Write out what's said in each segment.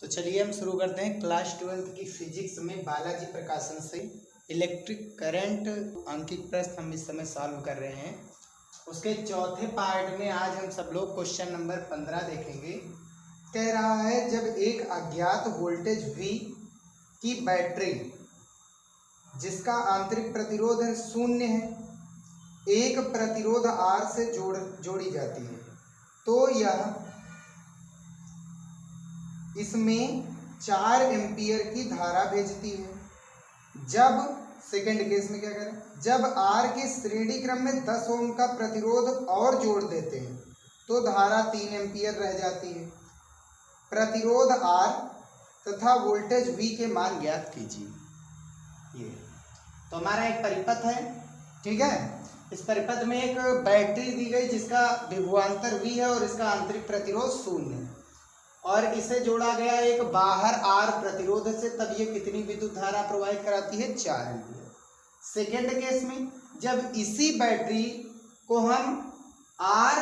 तो चलिए हम शुरू करते हैं क्लास 12 की फिजिक्स में बालाजी प्रकाशन से इलेक्ट्रिक करंट अंकित प्रश्न हम इस समय सॉल्व कर रहे हैं। उसके चौथे पार्ट में आज हम सब लोग क्वेश्चन नंबर 15 देखेंगे। कह रहा है जब एक अज्ञात वोल्टेज V की बैटरी जिसका आंतरिक प्रतिरोध 0 है एक प्रतिरोध R से जोड़ी जाती है तो यह इसमें 4 एम्पियर की धारा भेजती है। जब सेकंड केस में क्या करें, जब R के श्रेणी क्रम में 10 ओम का प्रतिरोध और जोड़ देते हैं तो धारा 3 एम्पियर रह जाती है। प्रतिरोध R तथा वोल्टेज V के मान ज्ञात कीजिए। ये तो हमारा एक परिपथ है, ठीक है। इस परिपथ में एक बैटरी दी गई जिसका विभवांतर V है और इसका आंतरिक प्रतिरोध 0 है और इसे जोड़ा गया एक बाहर R प्रतिरोध से, तब ये कितनी विद्युत धारा प्रवाहित कराती है, 4 एम्पीयर। सेकेंड केस में जब इसी बैटरी को हम R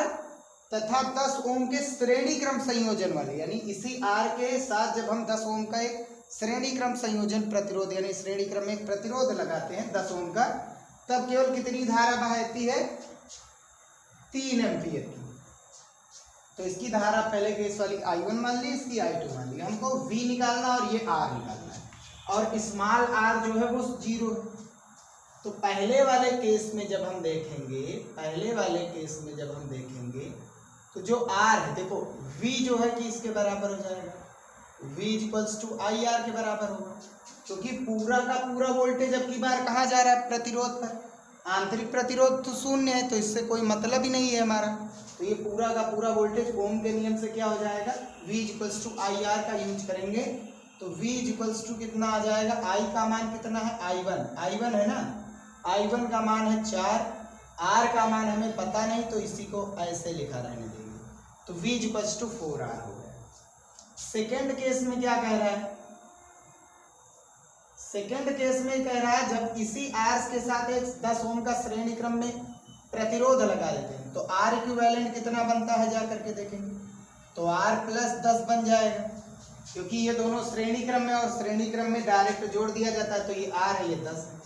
तथा 10 ओम के श्रेणी क्रम संयोजन वाले यानी इसी R के साथ जब हम 10 ओम का एक श्रेणी क्रम संयोजन प्रतिरोध यानी श्रेणी क्रम में एक प्रतिरोध लगाते हैं 10 ओम का, तब केवल कितनी धारा बहती है, 3 एम्पीयर की। तो इसकी धारा पहले केस वाली I1 मान ली, इसकी I2 मान ली। हमको V निकालना और ये R निकालना है और स्मॉल r जो है वो 0 है। तो पहले वाले केस में जब हम देखेंगे तो जो R है, देखो V जो है कि इसके बराबर हो जाएगा, V = IR के बराबर होगा, क्योंकि पूरा का पूरा वोल्टेज अब की बार कहाँ जा रहा है, प्रतिरोध पर। आंतरिक प्रतिरोध तो 0 है तो इससे कोई मतलब ही नहीं है हमारा। तो ये पूरा का पूरा वोल्टेज ओम के नियम से क्या हो जाएगा, V = IR का यूज करेंगे तो V कितना आ जाएगा, I का मान कितना है, I1 है ना, I1 का मान है 4, R का मान हमें पता नहीं तो इसी को ऐसे लिखा रहने देंगे। तो V = 4R हो गया। सेकेंड केस में क्या कह रहा है, सेकेंड केस में कह रहा है जब इसी R के साथ एक 10 ओम का श्रेणी क्रम में प्रतिरोध लगा देते हैं तो R इक्विवेलेंट कितना बनता है, जा करके देखेंगे तो R + 10 बन जाएगा, क्योंकि ये दोनों श्रेणी क्रम में और श्रेणी क्रम में डायरेक्ट जोड़ दिया जाता है तो ये R है, ये 10 है।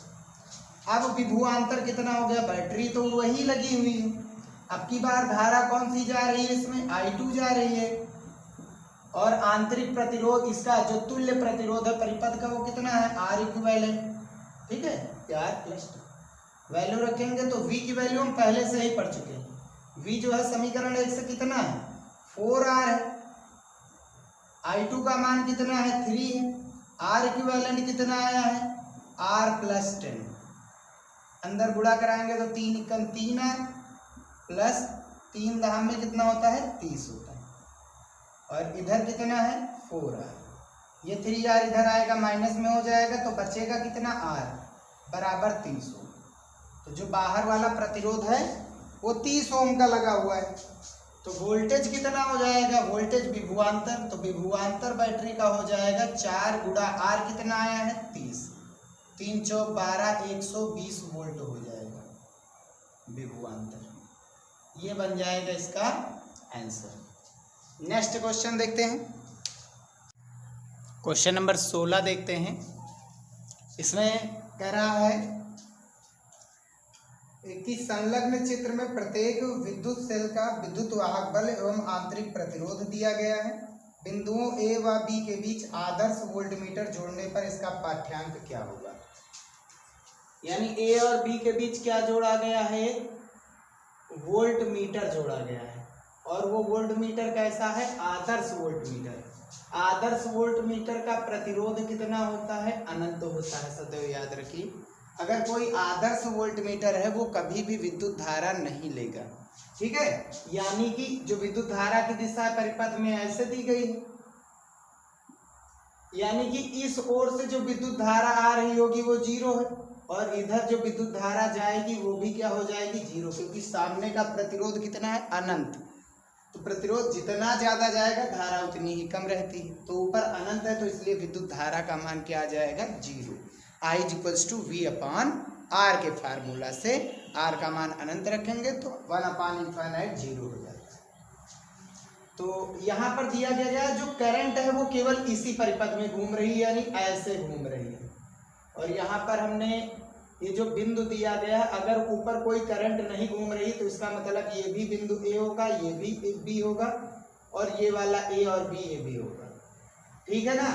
अब विभवांतर कितना हो गया, बैटरी तो वही लगी हुई है। अब की बार धारा कौन सी जा रही है, इसमें I2 जा रही है और आंतरिक प्रतिरोध इसका जो तुल्य प्रतिरोध है परिपथ का वो कितना है, R इक्विवेलेंट, ठीक है, R + 2 वैल्यू रखेंगे तो V की वैल्यू हम पहले से ही पढ़ चुके हैं। V जो है समीकरण 1 से कितना है, 4R है, I2 का मान कितना है, 3 है, R इक्विवेलेंट कितना आया है, R + 10। अंदर गुणा कराएंगे तो 3 × 3R प्लस 3 धाम में कितना होता है, 30 होता है और इधर कितना है, 4R। ये 3R इधर आएगा माइनस में हो जाएगा तो बचेगा कितना, R बराबर 30 ओम। तो जो बाहर वाला प्रतिरोध है वो 30 ओम का लगा हुआ है। तो वोल्टेज कितना हो जाएगा, वोल्टेज विभवांतर, तो विभवांतर बैटरी का हो जाएगा 4 × R कितना आया है, 30, 3 × 4 = 12, 120 वोल्ट हो जाएगा विभवांतर। ये बन जाएगा इसका आंसर। नेक्स्ट क्वेश्चन देखते हैं, क्वेश्चन नंबर 16 देखते हैं। इसमें कह रहा है कि संलग्न चित्र में प्रत्येक विद्युत सेल का विद्युत वाहक बल एवं आंतरिक प्रतिरोध दिया गया है। बिंदुओं A व B के बीच आदर्श वोल्टमीटर जोड़ने पर इसका पाठ्यांक क्या होगा। यानी A और B के बीच क्या जोड़ा गया है, वोल्टमीटर जोड़ा गया है और वो वोल्टमीटर कैसा है, आदर्श वोल्टमीटर। आदर्श वोल्टमीटर का प्रतिरोध कितना होता है, अनंत होता है, सदैव याद रखिए। अगर कोई आदर्श वोल्टमीटर है वो कभी भी विद्युत धारा नहीं लेगा, ठीक है। यानी कि जो विद्युत धारा की दिशा परिपथ में ऐसे दी गई है, यानी कि इस ओर से जो विद्युत धारा आ रही होगी वो 0 है और इधर जो विद्युत धारा जाएगी वो भी क्या हो जाएगी, 0, क्योंकि सामने का प्रतिरोध कितना है, अनंत। तो प्रतिरोध जितना ज्यादा जाएगा धारा उतनी ही कम रहती है। तो ऊपर अनंत है तो इसलिए विद्युत धारा का मान क्या आ जाएगा, 0। I = V/R के फार्मूला से R का मान अनंत रखेंगे तो 1/∞ 0 हो जाएगा। तो यहाँ पर दिया गया है जो करंट है वो केवल इसी परिपथ में घूम रही है, यानी ऐसे घूम रही है। और यहाँ पर हमने ये जो बिंदु दिया गया है, अगर ऊपर कोई करंट नहीं घूम रही तो इसका मतलब ये भी बिंदु ए होगा, ये भी बी होगा, और ये वाला ए और बी ये भी होगा। ठीक है ना।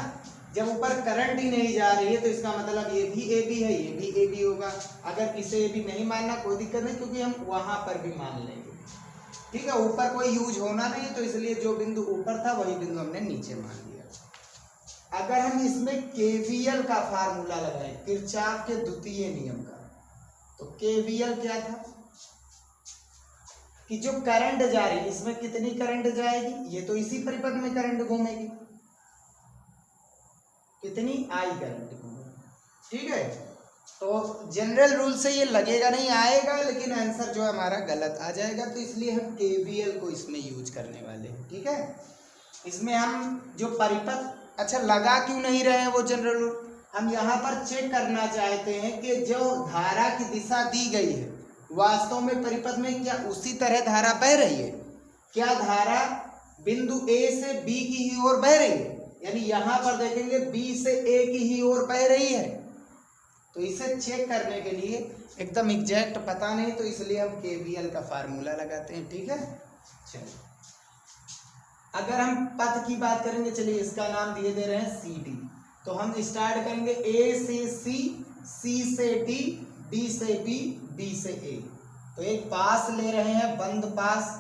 जब ऊपर करंट ही नहीं जा रही है तो इसका मतलब ये भी ए बी है, ये भी ए बी होगा। अगर इसे ए बी नहीं मानना कोई दिक्कत नहीं, क्योंकि हम वहां पर भी मान लेंगे। ठीक है, ऊपर कोई यूज होना नहीं है तो इसलिए जो बिंदु ऊपर था वही बिंदु हमने नीचे मान लिया। अगर हम इसमें केवीएल का फार्मूला लगाएं, किरचॉफ के द्वितीय नियम का, तो केवीएल क्या था कि जो करंट जा रही है इसमें कितनी करंट जाएगी, ये तो इसी परिपथ में करंट घूमेगी, कितनी आई करंट घूमेगी। ठीक है, तो जनरल रूल से ये लगेगा नहीं, आएगा, लेकिन आंसर जो हमारा गलत आ जाएगा, तो इसलिए हम केवीएल को इसमें यूज करने वाले हैं। ठीक है, इसमें हम जो परिपथ, अच्छा लगा क्यों नहीं रहे हैं वो जनरल रूल, हम यहाँ पर चेक करना चाहते हैं कि जो धारा की दिशा दी गई है वास्तव में परिपथ में क्या उसी तरह धारा बह रही है, क्या धारा बिंदु ए से बी की ही ओर बह रही है, यानी यहाँ पर देखेंगे बी से ए की ही ओर बह रही है। तो इसे चेक करने के लिए एकदम एग्जैक्ट पता नहीं, तो इसलिए हम केवीएल का फार्मूला लगाते हैं। ठीक है, चलिए अगर हम पथ की बात करेंगे, चलिए इसका नाम दिए दे रहे हैं सी डी, तो हम स्टार्ट करेंगे ए से सी, सी से डी, डी से बी, बी से ए। तो एक पास ले रहे हैं, बंद पास,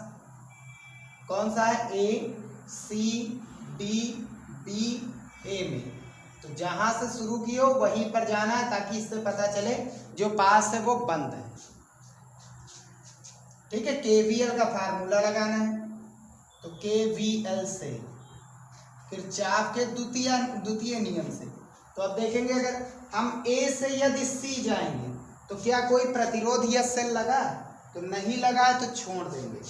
कौन सा है, ए सी डी बी ए में। तो जहां से शुरू की हो वहीं पर जाना है, ताकि इससे पता चले जो पास है वो बंद है। ठीक है, केवीएल का फार्मूला लगाना है, तो केवीएल से किरचॉफ के द्वितीय नियम से। तो अब देखेंगे अगर हम ए से यदि सी जाएंगे तो क्या कोई प्रतिरोध या सेल लगा, तो नहीं लगा तो छोड़ देंगे।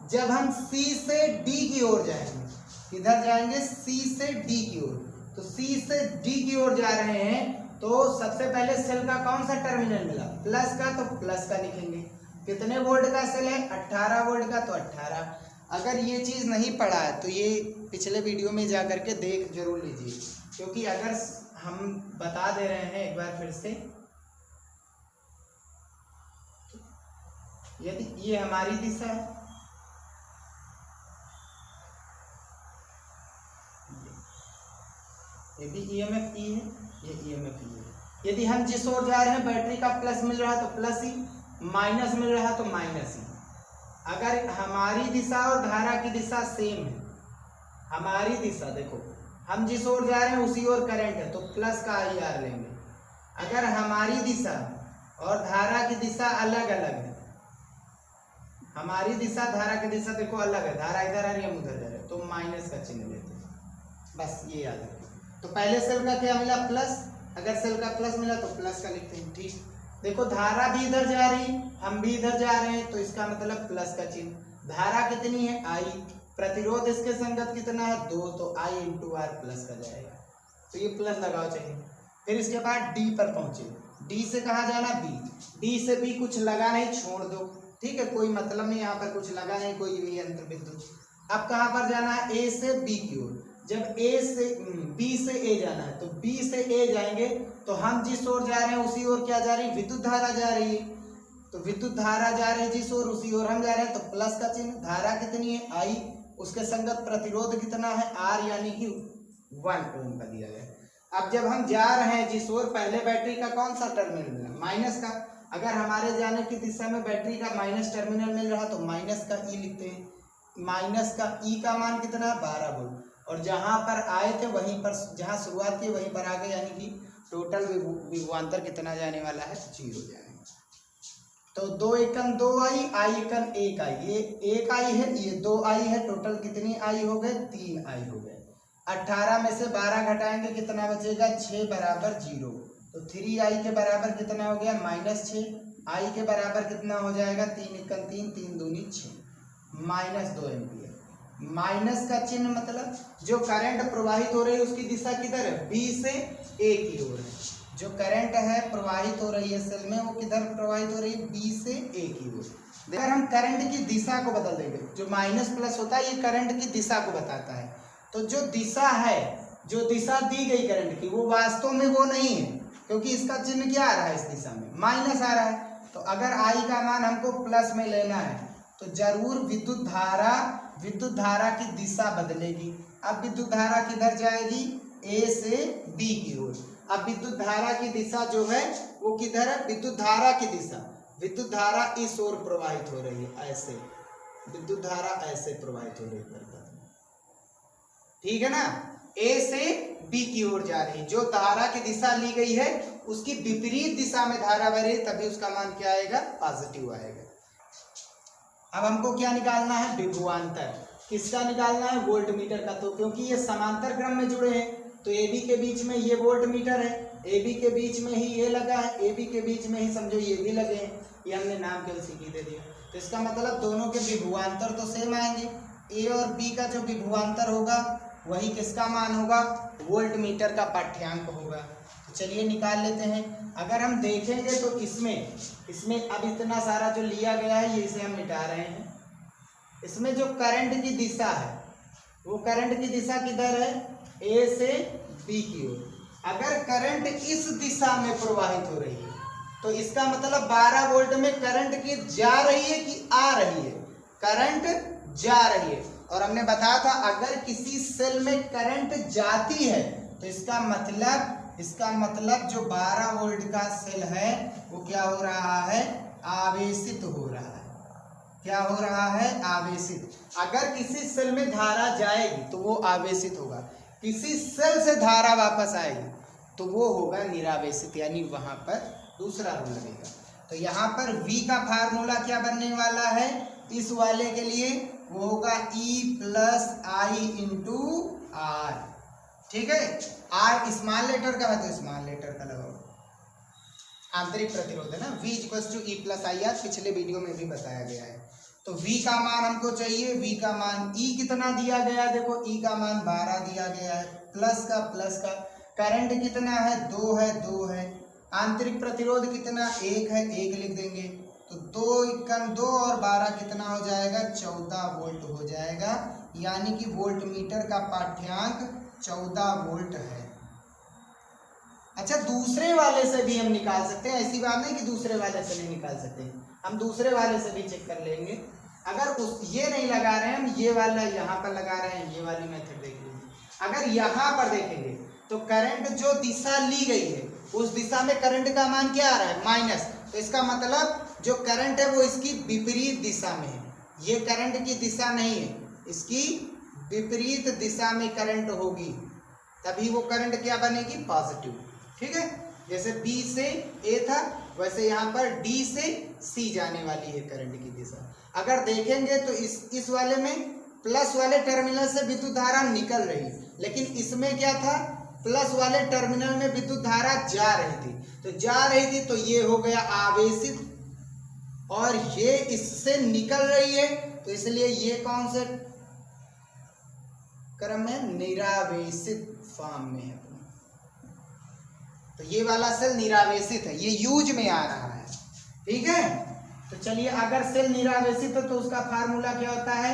जब हम सी से डी की ओर जाएंगे, किधर जाएंगे, सी से डी की ओर, तो सी से डी की ओर जा रहे हैं, तो सबसे पहले सेल का कौन सा टर्मिनल मिला, प्लस का, तो प्लस का लिखेंगे। कितने वोल्ट का सेल है, 18 वोल्ट का, तो 18। अगर ये चीज़ नहीं पढ़ा है तो ये पिछले वीडियो में जा करके देख जरूर लीजिए, क्योंकि अगर हम बता दे रहे हैं एक बार फिर से, यदि ये हमारी दिशा है, ये भी ईएमएफ ई है, ये ईएमएफ ई है। यदि हम जिस ओर जा रहे हैं बैटरी का प्लस मिल रहा है तो प्लस ही, माइनस मिल रहा है तो माइनस ही। अगर हमारी दिशा और धारा की दिशा सेम है, हमारी दिशा देखो हम जिस ओर जा रहे हैं उसी ओर करंट है, तो प्लस का आई आर लेंगे। अगर हमारी दिशा और धारा की दिशा अलग अलग है, हमारी दिशा धारा की दिशा देखो अलग है, धारा इधर आ रही है हम उधर जा रहे हैं, तो माइनस का चिन्ह लेते हैं। बस ये याद रखो। तो पहले सेल का क्या मिला, प्लस, अगर सेल का प्लस मिला तो प्लस का लिखते हैं। ठीक, देखो धारा भी इधर जा रही, हम भी इधर जा रहे हैं, तो इसका मतलब प्लस का चिन्ह। धारा कितनी है, आई, प्रतिरोध इसके संगत कितना है, 2, तो आई इंटू आर प्लस का जाएगा, तो ये प्लस लगाओ चाहिए। फिर इसके बाद डी पर पहुंचे, डी से कहाँ जाना, बी, डी से भी कुछ लगा नहीं, छोड़ दो। ठीक है, कोई मतलब नहीं, यहाँ पर कुछ लगा नहीं, कोई भी यंत्र बिंदु। अब कहाँ पर जाना है, ए से बी की ओर। जब ए से बी से ए जाना है, तो बी से ए जाएंगे, तो हम जिस ओर जा रहे हैं उसी ओर क्या जा रही है, विद्युत धारा जा रही है। तो विद्युत धारा जा रही है जिस ओर, उसी ओर हम जा रहे हैं, तो प्लस का चिन्ह। धारा कितनी है, आई, उसके संगत प्रतिरोध कितना है, आर, यानी कि 1 ओम का दिया गया। अब जब हम जा रहे हैं जिस ओर, पहले बैटरी का कौन सा टर्मिनल मिला, माइनस का। अगर हमारे जाने की दिशा में बैटरी का माइनस टर्मिनल मिल रहा तो माइनस का ई लिखते हैं। माइनस का ई का मान कितना है, 12 वोल्ट, और जहां पर आए थे वहीं पर, जहां शुरुआत की वहीं पर आ गए, यानी कि टोटल विभवांतर कितना जाने वाला है, 0 जाएगा। तो 2 एकम 2 आई एकम 1 आई, ये 1 आई है, ये 2 आई है, टोटल कितनी आई हो गए, 3 आई हो गए। 18 में से 12 घटाएंगे कितना बचेगा, 6 बराबर 0, तो 3 आई के बराबर कितना हो गया, -6। आई के बराबर कितना हो जाएगा, 3 एकम 3, 3 दूनी 6, -2 एम्पियर। माइनस का चिन्ह मतलब जो करंट प्रवाहित हो रही है उसकी दिशा किधर है, बी से ए की ओर है। जो करंट है प्रवाहित हो रही है सेल में, वो किधर प्रवाहित हो रही है, बी से ए की ओर। अगर हम करंट की दिशा को बदल देंगे, जो माइनस प्लस होता है ये करंट की दिशा को बताता है, तो जो दिशा है, जो दिशा दी गई करंट की, वो वास्तव में वो नहीं है, क्योंकि इसका चिन्ह क्या आ रहा है, इस दिशा में माइनस आ रहा है। तो अगर आई का मान हमको प्लस में लेना है तो जरूर विद्युत धारा की दिशा बदलेगी। अब विद्युत धारा किधर जाएगी, ए से बी की ओर। अब विद्युत धारा की दिशा जो है वो किधर है, विद्युत धारा की दिशा, विद्युत धारा इस ओर प्रवाहित हो रही है, ऐसे विद्युत धारा ऐसे प्रवाहित हो रही है, ठीक है ना, ए से बी की ओर जा रही है। जो धारा की दिशा ली गई है उसकी विपरीत दिशा में धारा बह रही है, तभी उसका मान क्या आएगा, पॉजिटिव आएगा। अब हमको क्या निकालना है, विभवांतर। किसका निकालना है, वोल्ट मीटर का। तो क्योंकि ये समांतर क्रम में जुड़े हैं तो ए बी के बीच में ये वोल्ट मीटर है, ए बी के बीच में ही ये लगा है, ए बी के बीच में ही समझो ये भी लगे हैं, ये हमने नाम केवल सीधी दे दिया। तो इसका मतलब दोनों के विभवांतर तो सेम आएंगे। ए और बी का जो विभवांतर होगा वही किसका मान होगा, वोल्ट मीटर का पाठ्यांक होगा। तो चलिए निकाल लेते हैं। अगर हम देखेंगे तो इसमें अब इतना सारा जो लिया गया है ये इसे हम मिटा रहे हैं। इसमें जो करंट की दिशा है वो करंट की दिशा किधर है, ए से बी की ओर। अगर करंट इस दिशा में प्रवाहित हो रही है तो इसका मतलब 12 वोल्ट में करंट की जा रही है कि आ रही है, करंट जा रही है। और हमने बताया था अगर किसी सेल में करंट जाती है तो इसका मतलब जो 12 वोल्ट का सेल है वो क्या हो रहा है, आवेशित हो रहा है। क्या हो रहा है, आवेशित। अगर किसी सेल में धारा जाएगी तो वो आवेशित होगा, किसी सेल से धारा वापस आएगी तो वो होगा निरावेशित, यानी वहां पर दूसरा रूल लगेगा। तो यहाँ पर V का फार्मूला क्या बनने वाला है, इस वाले के लिए वो होगा E plus I into R, ठीक है। आर स्मॉल लेटर का है तो स्मॉल लेटर का लगाओ, आंतरिक प्रतिरोध है ना, V equals to E plus I R, पिछले वीडियो में भी बताया गया है। तो V का मान हमको चाहिए, V का मान E कितना दिया गया है, देखो E का मान 12 दिया गया है, प्लस का करंट कितना है, 2 है, आंतरिक प्रतिरोध कितना, 1 है, 1 लिख देंगे। तो 2 और 12 कितना हो जाएगा, 14 वोल्ट हो जाएगा, यानी कि वोल्ट मीटर का पाठ्यांक 14 वोल्ट है। अच्छा, दूसरे वाले से भी हम निकाल सकते हैं, ऐसी बात नहीं कि दूसरे वाले से नहीं निकाल सकते हैं, हम दूसरे वाले से भी चेक कर लेंगे। अगर ये नहीं लगा रहे हैं, हम ये वाला यहाँ पर लगा रहे हैं, ये वाली मेथड देख लीजिए। अगर यहाँ पर देखेंगे तो करंट जो दिशा ली गई है उस दिशा में करंट का मान क्या आ रहा है, माइनस। तो इसका मतलब जो करंट है वो इसकी विपरीत दिशा में है, ये करंट की दिशा नहीं है, इसकी विपरीत दिशा में करंट होगी, तभी वो करंट क्या बनेगी, पॉजिटिव, ठीक है। जैसे B से A था वैसे यहाँ पर D से C जाने वाली है करंट की दिशा। अगर देखेंगे तो इस वाले में प्लस वाले टर्मिनल से विद्युत धारा निकल रही है, लेकिन इसमें क्या था, प्लस वाले टर्मिनल में विद्युत धारा जा रही थी, तो जा रही थी तो ये हो गया आवेशित, और ये इससे निकल रही है तो इसलिए ये कौन से क्रम में, निरावेशित फॉर्म में है। तो ये वाला सेल निरावेशित है, ये यूज में आ रहा है, ठीक है। तो चलिए, अगर सेल निरावेशित है तो उसका फार्मूला क्या होता है,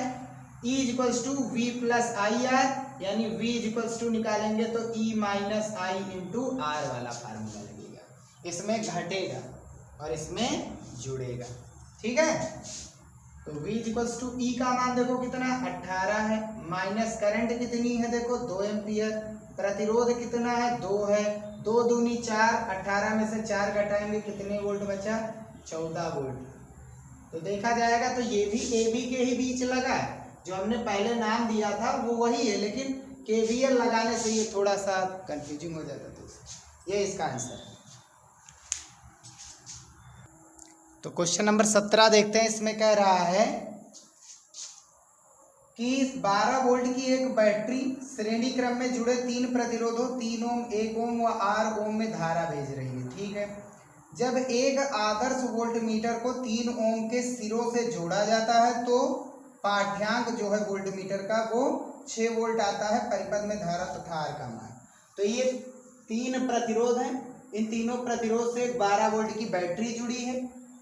E equals to V plus I R, यानी V इक्वल्स टू निकालेंगे तो E minus I into R वाला फार्मूला लगेगा, इसमें घटेगा और इसमें जुड़ेगा, ठीक है। तो V इक्वल्स टू E का मान देखो कितना, 18 है, माइनस करंट कितनी है, देखो 2 एम्पियर, प्रतिरोध कितना है, 2 है, 2 दूनी 4, 18 में से 4 घटाएंगे कितने वोल्ट बचा, 14 वोल्ट। तो देखा जाएगा तो ये भी ए बी के ही बीच लगा है, जो हमने पहले नाम दिया था वो वही है, लेकिन केवीएल लगाने से ये थोड़ा सा कंफ्यूजिंग हो जाता था। ये इसका आंसर है। तो क्वेश्चन नंबर 17 देखते हैं। इसमें कह रहा है कि 12 वोल्ट की एक बैटरी श्रेणी क्रम में जुड़े 3 प्रतिरोधों 3 ओम, 1 ओम व 8 ओम में धारा भेज रही है, ठीक है। जब एक आदर्श वोल्ट मीटर को 3 ओम के सिरों से जोड़ा जाता है तो पाठ्यांक जो है वोल्ट मीटर का वो 6 वोल्ट आता है, परिपथ में धारा तथा आर का मान। तो ये 3 प्रतिरोध हैं, इन तीनों प्रतिरोध से 12 वोल्ट की बैटरी जुड़ी है।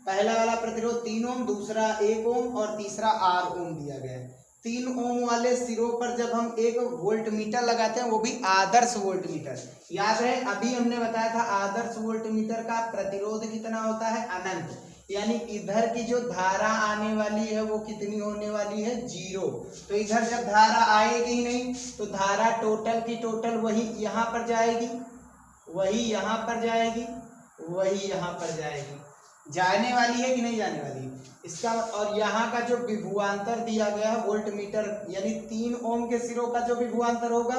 पहला वाला प्रतिरोध 3 ओम, दूसरा 1 ओम और तीसरा R ओम दिया गया है। 3 ओम वाले सिरों पर जब हम एक वोल्ट मीटर लगाते हैं, वो भी आदर्श वोल्ट मीटर। याद है अभी हमने बताया था आदर्श वोल्ट मीटर का प्रतिरोध कितना होता है, अनंत। यानी इधर की जो धारा आने वाली है वो कितनी होने वाली है, 0। तो इधर जब धारा आएगी ही नहीं तो धारा टोटल की टोटल वही यहाँ पर जाएगी, वही यहाँ पर जाएगी, वही यहाँ पर जाएगी। जाने वाली है कि नहीं जाने वाली इसका। और यहाँ का जो विभवांतर दिया गया है वोल्ट मीटर, यानी 3 ओम के सिरों का जो विभवांतर होगा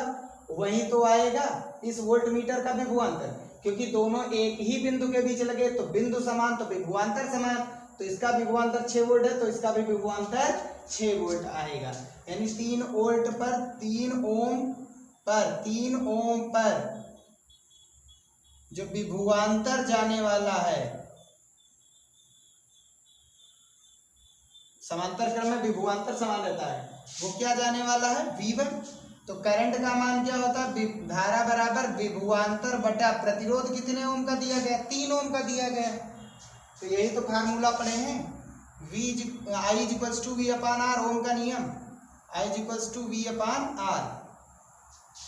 वही तो आएगा इस वोल्ट मीटर का विभवांतर, क्योंकि दोनों एक ही बिंदु के बीच लगे तो बिंदु समान तो विभवांतर समान। तो इसका विभवांतर 6 वोल्ट है तो इसका भी विभवांतर 6 वोल्ट आएगा। यानी 3 वोल्ट पर 3 ओम पर जो विभवांतर जाने वाला है, समांतर क्रम में विभवांतर समान रहता है, वो क्या जाने वाला है, V1। तो करंट का मान क्या होता है, धारा बराबर विभवांतर बटा प्रतिरोध कितने ओम का दिया गया, 3 ओम का दिया गया। तो यही तो फार्मूला पढ़े हैं, I = V/R, ओम का नियम, I = V/R।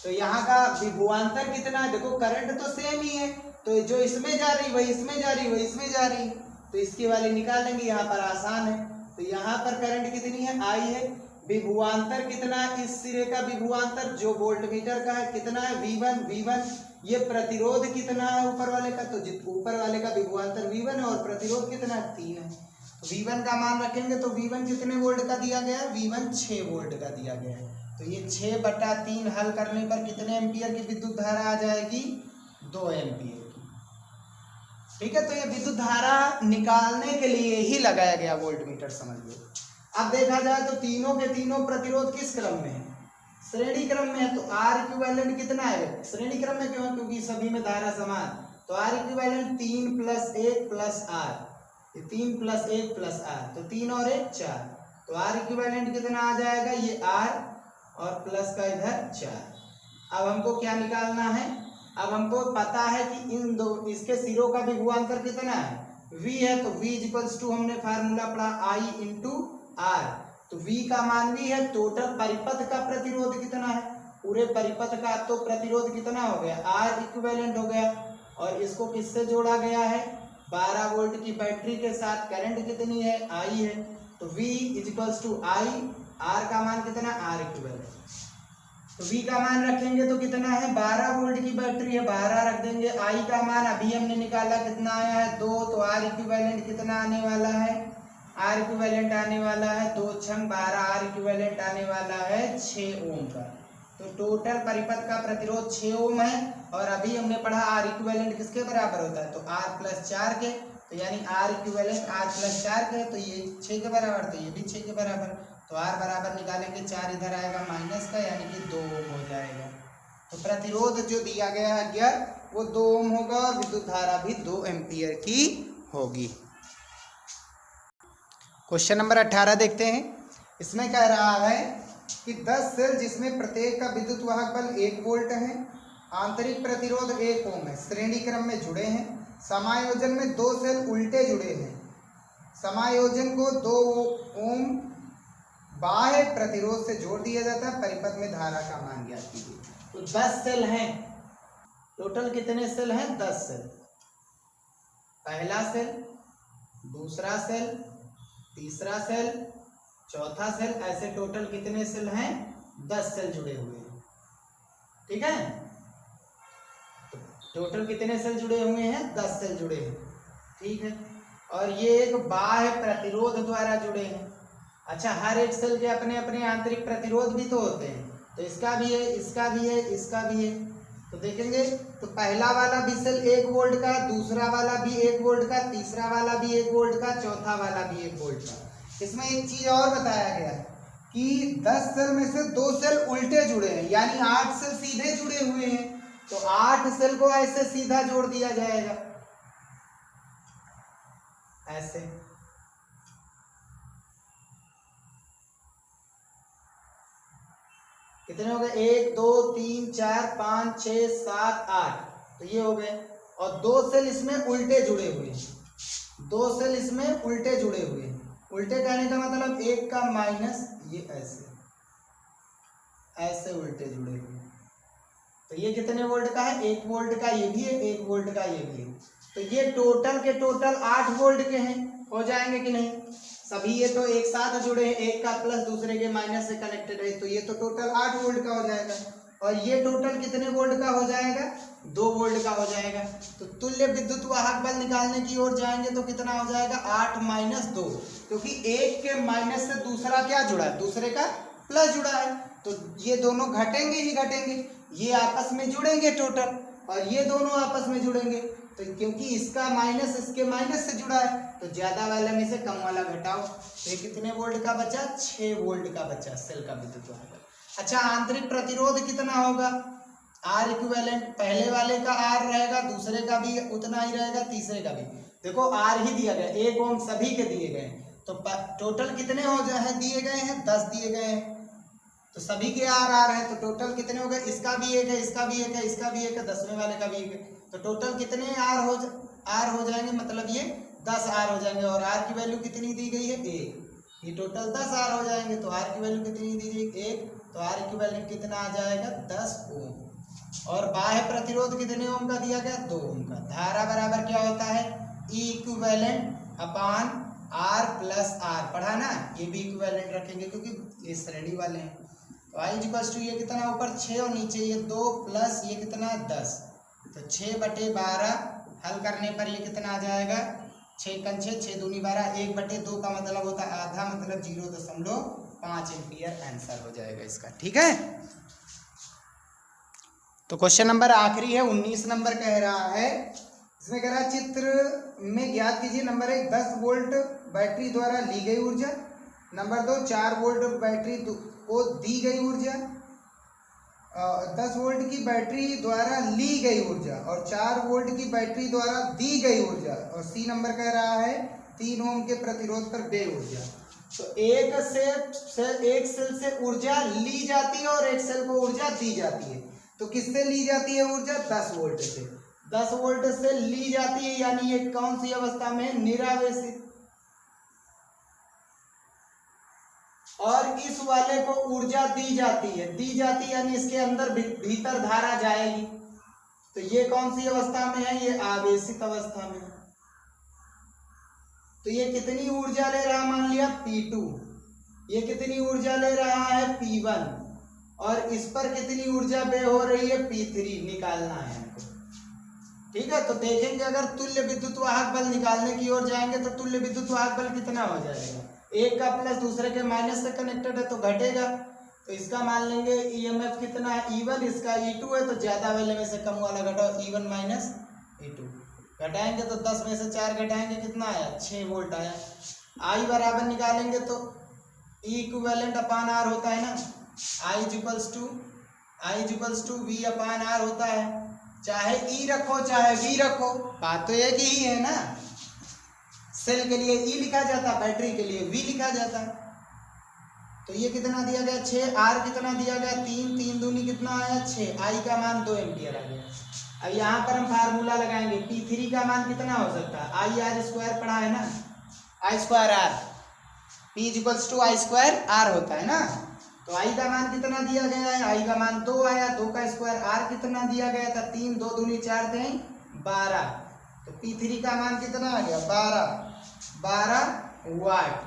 तो यहाँ का विभवांतर कितना है, देखो करंट तो सेम ही है, तो जो इसमें जा रही वही इसमें जा रही, वही इसमें जा रही, तो इसकी वाली निकाल लेंगे, यहाँ पर आसान है। तो यहाँ पर करंट कितनी है, I है। विभवांतर कितना है, इस सिरे का विभवांतर जो वोल्ट मीटर का है कितना है, V1। ये प्रतिरोध कितना है ऊपर वाले का, तो ऊपर वाले का विभवांतर V1 है और प्रतिरोध कितना है, 3 है। तो V1 का मान रखेंगे तो V1 कितने वोल्ट का दिया गया है, V1 6 वोल्ट का दिया गया है। तो ये 6/3 हल करने पर कितने एम्पियर की विद्युत धारा आ जाएगी, 2 एम्पियर की। ठीक है, तो ये विद्युत धारा निकालने के लिए ही लगाया गया वोल्ट मीटर, समझ लो। अब देखा जाए तो तीनों के तीनों प्रतिरोध किस क्रम में है, श्रेणी क्रम में है। तो R इक्विवेलेंट कितना है, श्रेणी क्रम में क्यों, क्योंकि सभी में धारा समान। तो R इक्विवेलेंट 3 + 1 + R, ये 3 + 1 + R, तो 3 और 1 4। तो R इक्विवेलेंट कितना आ जाएगा, ये R और प्लस का इधर 4। अब हमको क्या निकालना है, अब हमको पता है कि इन दो इसके सिरों का विभवांतर कितना है, V है। तो V = हमने फार्मूला पढ़ा I × R। तो V का मान V है। टोटल परिपथ का प्रतिरोध कितना है, पूरे परिपथ का तो प्रतिरोध कितना हो गया, R इक्विवेलेंट हो गया। और इसको किससे जोड़ा गया है, 12 वोल्ट की बैटरी के साथ। करंट कितनी है, I है। तो V = I, R का मान कितना, R इक्विवेलेंट। तो V का मान रखेंगे तो कितना है, 12 वोल्ट की बैटरी है, 12 रख देंगे। I का मान अभी हमने निकाला कितना आया है, 2। तो R इक्विवेलेंट कितना आने वाला है, R इक्विवेलेंट आने वाला है 2 × 12, R इक्विवेलेंट आने वाला है 6 ओम का। तो टोटल परिपथ का प्रतिरोध 6 ओम है। और अभी हमने पढ़ा R इक्विवेलेंट किसके बराबर होता है, तो R + 4 के। तो यानी R इक्विवेलेंट R + 4 के, तो ये 6 के बराबर, तो ये भी 6 के बराबर। तो R बराबर निकालेंगे, 4 इधर आएगा माइनस का, यानी कि 2 ओम हो जाएगा। तो प्रतिरोध जो दिया गया है अज्ञात वो 2 ओम होगा और विद्युत धारा भी 2 एम्पियर की होगी। क्वेश्चन नंबर 18 देखते हैं। इसमें कह रहा है कि 10 सेल जिसमें प्रत्येक का विद्युत वाहक बल 1 वोल्ट है, आंतरिक प्रतिरोध 1 ओम है, श्रेणी क्रम में जुड़े हैं। समायोजन में 2 सेल उल्टे जुड़े हैं। समायोजन को 2 ओम बाह्य प्रतिरोध से जोड़ दिया जाता है। परिपथ में धारा का मान ज्ञात कीजिए। तो 10 सेल हैं, टोटल कितने सेल हैं, 10 सेल। पहला सेल, दूसरा सेल, तीसरा सेल, चौथा सेल, ऐसे टोटल कितने सेल हैं, 10 सेल जुड़े हुए हैं। ठीक है, तो टोटल कितने सेल जुड़े हुए हैं, 10 सेल जुड़े हैं। ठीक है, और ये एक बाह्य प्रतिरोध द्वारा जुड़े हैं। अच्छा, हर एक सेल के अपने अपने आंतरिक प्रतिरोध भी तो होते हैं, तो इसका भी है, इसका भी है, इसका भी है। तो देखेंगे तो पहला वाला भी सेल 1 वोल्ट का, दूसरा वाला भी 1 वोल्ट का, तीसरा वाला भी 1 वोल्ट का, चौथा वाला भी 1 वोल्ट का। इसमें एक चीज और बताया गया है कि 10 सेल में से 2 सेल उल्टे जुड़े हैं, यानी 8 सेल सीधे जुड़े हुए हैं। तो 8 सेल को ऐसे सीधा जोड़ दिया जाएगा, ऐसे। कितने हो गए, 1 2 3 4 5 6 7 8, तो ये हो गए। और 2 सेल इसमें उल्टे जुड़े हुए हैं, 2 सेल इसमें उल्टे जुड़े हुए हैं। उल्टे कहने का मतलब एक का माइनस, ये ऐसे उल्टे जुड़े हुए हैं। तो ये कितने वोल्ट का है? 1 वोल्ट का ये भी है, 1 वोल्ट का ये भी है। तो ये टोटल के टोटल 8 वोल्ट के हैं। हो जाएंगे कि नहीं? सभी ये तो एक साथ जुड़े हैं, एक का प्लस दूसरे के माइनस से कनेक्टेड है, तो ये तो टोटल 8 वोल्ट का हो जाएगा। और ये टोटल कितने वोल्ट का हो जाएगा? 2 वोल्ट का हो जाएगा। तो तुल्य विद्युत वाहक बल निकालने की ओर जाएंगे तो कितना हो जाएगा? 8 माइनस 2, क्योंकि एक के माइनस से दूसरा क्या जुड़ा है? दूसरे का प्लस जुड़ा है। तो ये दोनों घटेंगे ही घटेंगे, ये आपस में जुड़ेंगे टोटल, और ये दोनों आपस में जुड़ेंगे। तो क्योंकि इसका माइनस इसके माइनस से जुड़ा है, तो ज्यादा वाले में से कम वाला घटाओ। तो ये कितने वोल्ट का बचा? 6 वोल्ट का बचा सेल का विद्युत वाहक बल। अच्छा, आंतरिक प्रतिरोध कितना होगा? आर इक्विवेलेंट, पहले वाले का आर रहेगा, दूसरे का भी उतना ही रहेगा, तीसरे का भी। देखो आर ही दिया गया, 1 ओम सभी के दिए गए, तो टोटल कितने हो जाए दिए गए हैं? 10 दिए गए हैं। तो सभी के आर है, तो टोटल कितने हो गए? इसका भी 1 है, इसका भी 1 है, इसका भी 1 है, 10वें वाले का भी 1 है। तो टोटल कितने आर हो जाएंगे? मतलब ये 10 आर हो जाएंगे। और आर की वैल्यू कितनी दी गई है? 1। ये टोटल 10 आर हो जाएंगे। तो आर की वैल्यू कितनी दी गई? 1। तो आर इक्विवेलेंट कितना आ जाएगा? 10 ओम। और बाह्य प्रतिरोध कितने ओम का दिया गया? 2 ओम का। धारा बराबर क्या होता है? E equivalent upon R plus r. पढ़ा ना? ये भी इक्विवेलेंट रखेंगे क्योंकि ये श्रेणी वाले हैं। तो आई इक्वल्स टू ये कितना ऊपर 6 और नीचे ये 2 प्लस ये कितना 10, तो 6/12 हल करने पर ये कितना आ जाएगा? 6 × 6 6 दूनी 12, 1/2 का मतलब होता है आधा, मतलब 0.5 एम्पियर आंसर हो जाएगा इसका। ठीक है, तो क्वेश्चन नंबर आखिरी है, 19 नंबर कह रहा है। इसमें कह रहा है चित्र में ज्ञात कीजिए। नंबर 1 10 वोल्ट बैटरी द्वारा ली गई ऊर्जा। नंबर 2 4 वोल्ट बैटरी को दी गई ऊर्जा। 10 वोल्ट की बैटरी द्वारा ली गई ऊर्जा और 4 वोल्ट की बैटरी द्वारा दी गई ऊर्जा। और सी नंबर कह रहा है 3 ओम के प्रतिरोध पर व्यय ऊर्जा। तो एक सेल से ऊर्जा ली जाती है और एक सेल को ऊर्जा दी जाती है। तो किससे ली जाती है ऊर्जा? 10 वोल्ट से। 10 वोल्ट से ली जाती है, यानी ये कौन सी अवस्था में? निरावेशित। और इस वाले को ऊर्जा दी जाती है, यानी इसके अंदर भीतर धारा जाएगी। तो ये कौन सी अवस्था में है? ये आवेशित अवस्था में। तो ये कितनी ऊर्जा ले रहा? मान लिया P2। ये कितनी ऊर्जा ले रहा है? P1। और इस पर कितनी ऊर्जा व्यय हो रही है? P3 निकालना है हमको। ठीक है, तो देखेंगे अगर तुल्य विद्युत वाहक बल निकालने की ओर जाएंगे तो तुल्य विद्युत वाहक बल कितना हो जाएगा? एक का प्लस दूसरे के माइनस से कनेक्टेड है तो घटेगा। तो इसका मान लेंगे ईएमएफ कितना है? E1, इसका E2 है, तो ज्यादा वाले में से कम वाला घटाओ, E1 माइनस E2। घटाएंगे तो 10 में से 4 घटाएंगे, कितना आया? 6 वोल्ट आया। आई बराबर निकालेंगे तो ई इक्विवेलेंट अपॉन आर होता है ना, I equals to V upon R होता है। चाहे ई रखो चाहे वी रखो, बात तो एक ही है ना। सेल के लिए ई लिखा जाता, बैटरी के लिए वी लिखा जाता। तो ये कितना दिया गया? 6। आर कितना दिया गया? 3। 3 दूनी कितना आया? 6। आई का मान 2 एम्पियर आ गया। अब यहाँ पर हम फार्मूला लगाएंगे। P3 का मान कितना हो सकता है? आई आर स्क्वायर पढ़ा है ना, I square R, P equals to I square R होता है ना। तो आई का मान कितना दिया गया है? आई का मान 2 आया, 2 का स्क्वायर। आर कितना दिया गया था? 3। 2 दूनी 4 थे 12। तो P3 का मान कितना आ गया? 12 वाट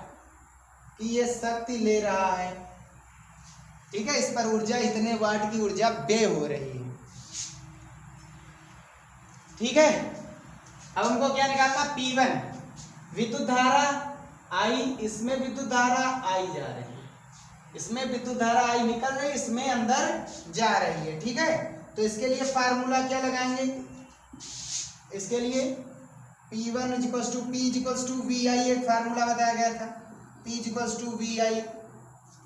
की ये शक्ति ले रहा है। ठीक है, इस पर ऊर्जा इतने वाट की ऊर्जा व्यय हो रही है। ठीक है, अब हमको क्या निकालना? P1 विद्युत धारा आई, इसमें विद्युत धारा आई जा रही है, इसमें विद्युत धारा आई निकल रही है, इसमें अंदर जा रही है। ठीक है, तो इसके लिए फार्मूला क्या लगाएंगे? इसके लिए P1 इक्वल्स टू VI एक फार्मूला बताया गया था, P इक्वल्स टू VI।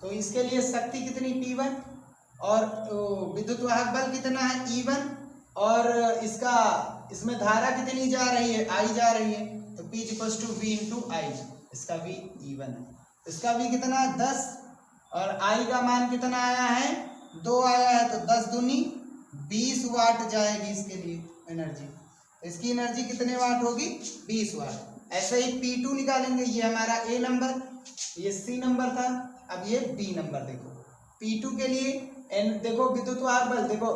तो इसके लिए शक्ति कितनी? P1, और विद्युत वाहक बल कितना है? E1, और इसमें धारा कितनी जा रही है? I जा रही है। तो P equals to V into I, इसका V E1 है, इसका V कितना है? 10, और I का मान कितना आया है? 2 आया है। तो 10 दूनी 20 वाट जाएगी इसके लिए एनर्जी। इसकी एनर्जी कितने वाट होगी 20 वाट। ऐसे ही P2 निकालेंगे, ये हमारा A नंबर, ये C नंबर था, अब ये B नंबर। देखो P2 के लिए देखो विद्युत वाहक बल, देखो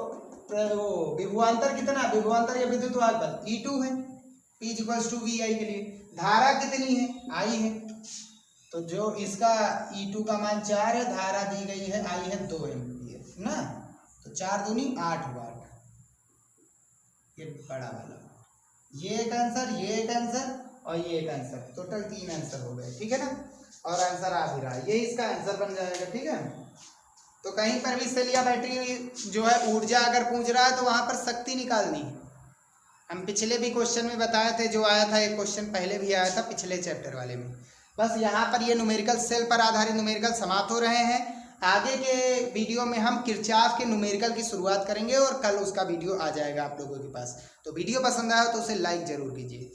वो विभवांतर कितना, विभवांतर या विद्युत वाहक बल E2 है, P = VI के लिए। धारा कितनी है I है, तो जो इसका E2 का मान 4 है, धारा दी गई है I है 2 एम्पीयर ना, तो 4 दूनी 8 वाट, ये बड़ा वाला। ये एक आंसर, ये एक आंसर और ये एक आंसर, टोटल 3 आंसर हो गए, ठीक है ना। और आंसर आ भी रहा है, ये इसका आंसर बन जाएगा, ठीक है। तो कहीं पर भी सेल या बैटरी जो है ऊर्जा अगर पूछ रहा है तो वहां पर शक्ति निकालनी है। हम पिछले भी क्वेश्चन में बताए थे, जो आया था एक क्वेश्चन पहले भी आया था पिछले चैप्टर वाले में। बस यहाँ पर ये न्यूमेरिकल सेल पर आधारित न्यूमेरिकल समाप्त हो रहे हैं। आगे के वीडियो में हम किरचॉफ के न्यूमेरिकल की शुरुआत करेंगे और कल उसका वीडियो आ जाएगा आप लोगों के पास। तो वीडियो पसंद आया तो उसे लाइक जरूर कीजिए।